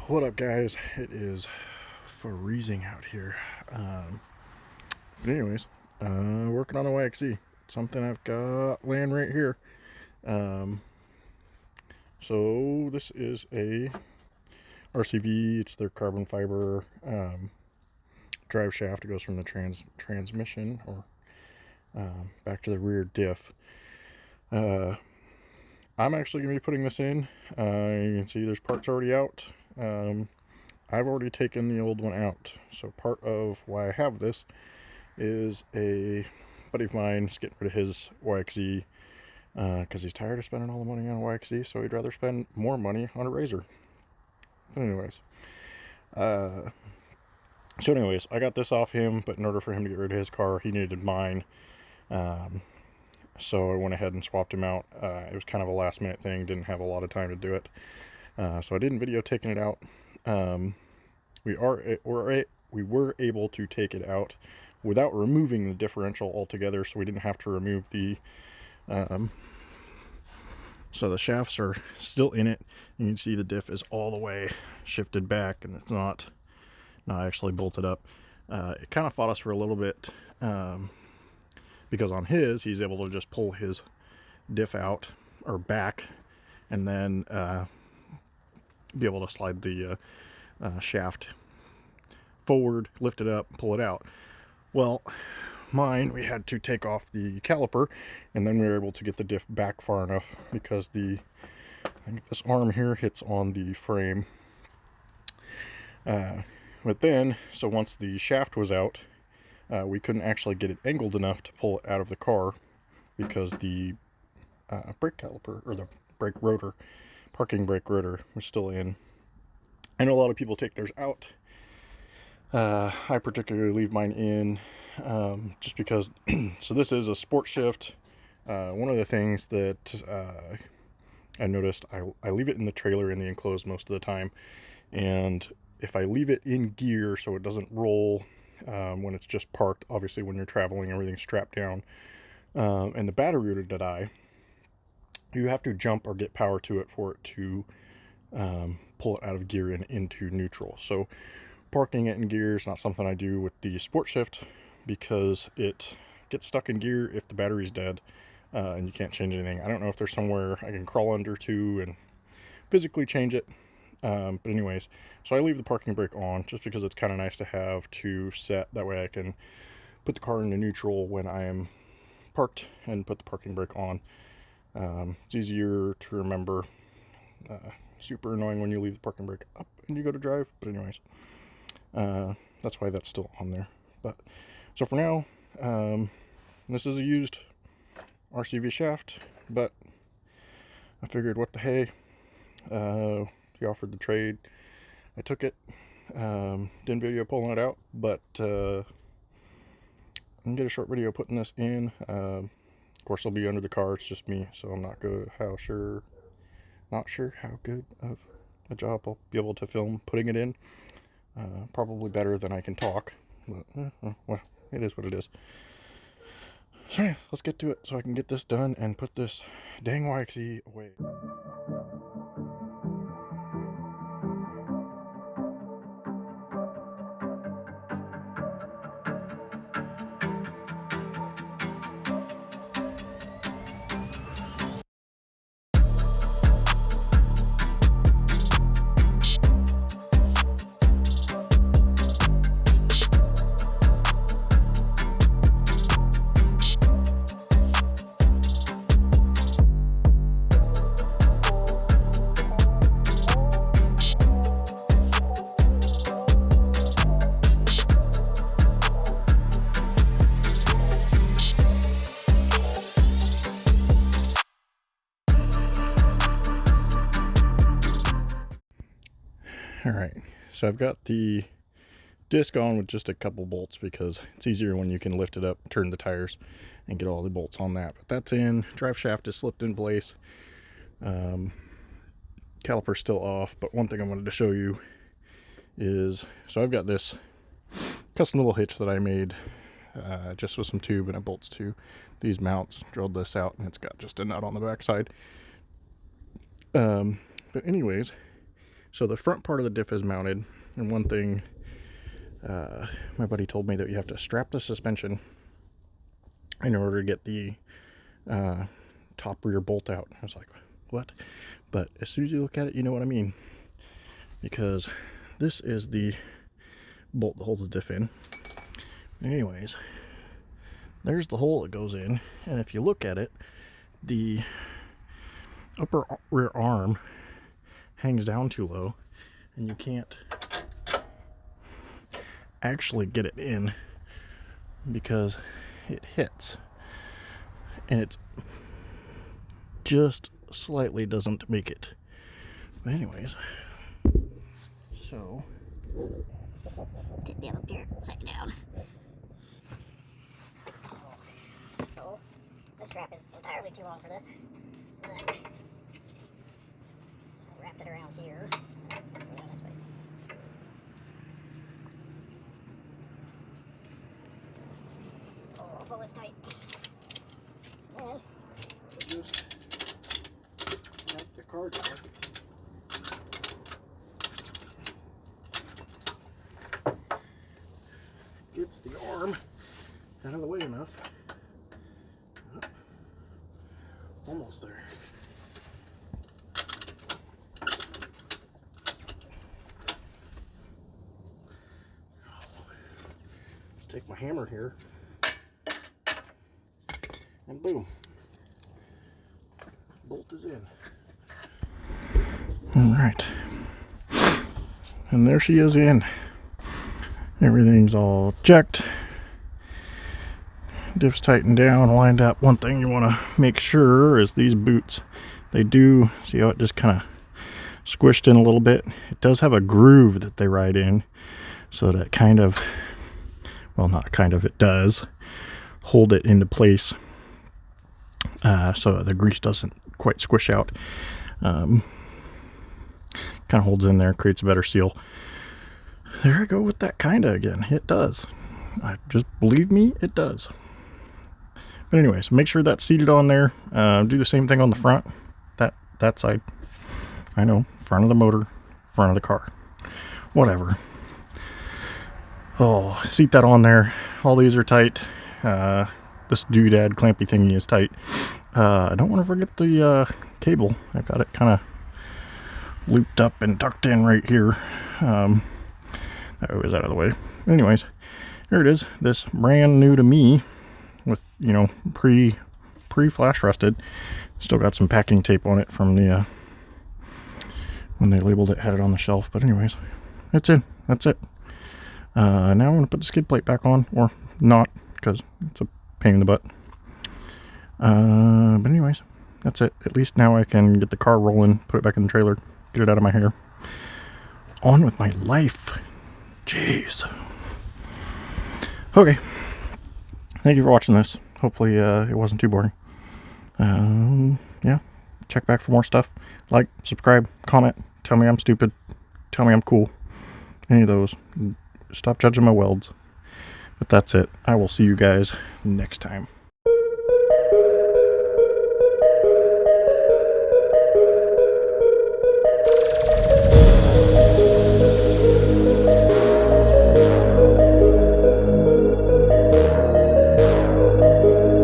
What up, guys? It is freezing out here. But anyways, working on a YXZ. Something I've got laying right here. So this is a RCV. It's their carbon fiber drive shaft. It goes from the transmission or back to the rear diff. I'm actually going to be putting this in. You can see there's parts already out. I've already taken the old one out, so part of why I have this is a buddy of mine is getting rid of his YXZ because he's tired of spending all the money on a YXZ, so he'd rather spend more money on a Razor. But anyways, I got this off him, but in order for him to get rid of his car, he needed mine. So I went ahead and swapped him out. It was kind of a last minute thing, didn't have a lot of time to do it. So I didn't video taking it out. We were able to take it out without removing the differential altogether, so we didn't have to remove the so the shafts are still in it. You can see the diff is all the way shifted back, and it's not actually bolted up. It kind of fought us for a little bit because on his, he's able to just pull his diff out or back, and then be able to slide the shaft forward, lift it up, pull it out. Well, mine, we had to take off the caliper, and then we were able to get the diff back far enough because I think this arm here hits on the frame. But then, so once the shaft was out, we couldn't actually get it angled enough to pull it out of the car because the brake caliper, or the brake rotor, parking brake rotor, was still in. I know a lot of people take theirs out. I particularly leave mine in just because, so this is a sport shift. One of the things that I noticed, I leave it in the trailer in the enclosed most of the time, and if I leave it in gear so it doesn't roll when it's just parked, obviously when you're traveling everything's strapped down, and the battery would die, you have to jump or get power to it for it to pull it out of gear and into neutral. So parking it in gear is not something I do with the sport shift because it gets stuck in gear if the battery's dead and you can't change anything. I don't know if there's somewhere I can crawl under to and physically change it. But anyways, so I leave the parking brake on just because it's kind of nice to have to set. That way I can put the car into neutral when I am parked and put the parking brake on. It's easier to remember. Super annoying when you leave the parking brake up and you go to drive, but anyways, that's why that's still on there. But so for now, this is a used RCV shaft, but I figured, what the hey, he offered the trade. I took it. Didn't video pulling it out, but I can get a short video putting this in. Of course, I'll be under the car. It's just me, so I'm not sure how good of a job I'll be able to film putting it in. Probably better than I can talk, but well, it is what it is. So yeah, let's get to it so I can get this done and put this dang YXZ away. Alright, so I've got the disc on with just a couple bolts because it's easier when you can lift it up, turn the tires, and get all the bolts on that. But that's in. Drive shaft is slipped in place. Caliper's still off, but one thing I wanted to show you is, so I've got this custom little hitch that I made just with some tube and it bolts to these mounts. Drilled this out and it's got just a nut on the back side. But anyways, so the front part of the diff is mounted, and one thing my buddy told me that you have to strap the suspension in order to get the top rear bolt out. I was like, what? But as soon as you look at it, you know what I mean, because this is the bolt that holds the diff in. Anyways, there's the hole it goes in, and if you look at it, the upper rear arm hangs down too low, and you can't actually get it in because it hits, and it's just slightly doesn't make it. But anyways, so tip me up here, set down. So the strap is entirely too long for this. I wrapped it around here. Oh, pull this tight. And just got the car door. Gets the arm out of the way enough. Oh, almost there. Let's take my hammer here and boom, bolt is in. All right, and there she is in. Everything's all checked. Diff's tightened down, lined up. One thing you want to make sure is these boots, they do, see how it just kind of squished in a little bit? It does have a groove that they ride in, so that kind of, well, not kind of, it does hold it into place, so the grease doesn't quite squish out. Kind of holds in there, creates a better seal. There I go with that kinda again. It does. Just believe me, it does. But anyways, make sure that's seated on there. Do the same thing on the front. That side. I know, front of the motor, front of the car. Whatever. Oh, seat that on there. All these are tight. This doodad clampy thingy is tight. I don't want to forget the cable. I've got it kind of looped up and tucked in right here. That was out of the way. Anyways, here it is. This brand new to me, with, you know, pre flash rusted. Still got some packing tape on it from the when they labeled it, had it on the shelf. But anyways, it's in. That's it. Now I'm gonna put the skid plate back on, or not, because it's a pain in the butt. But anyways, that's it. At least now I can get the car rolling, put it back in the trailer, get it out of my hair. On with my life. Jeez. Okay. Thank you for watching this. Hopefully it wasn't too boring. Yeah. Check back for more stuff. Like, subscribe, comment, tell me I'm stupid, tell me I'm cool. Any of those. Stop judging my welds. But that's it. I will see you guys next time.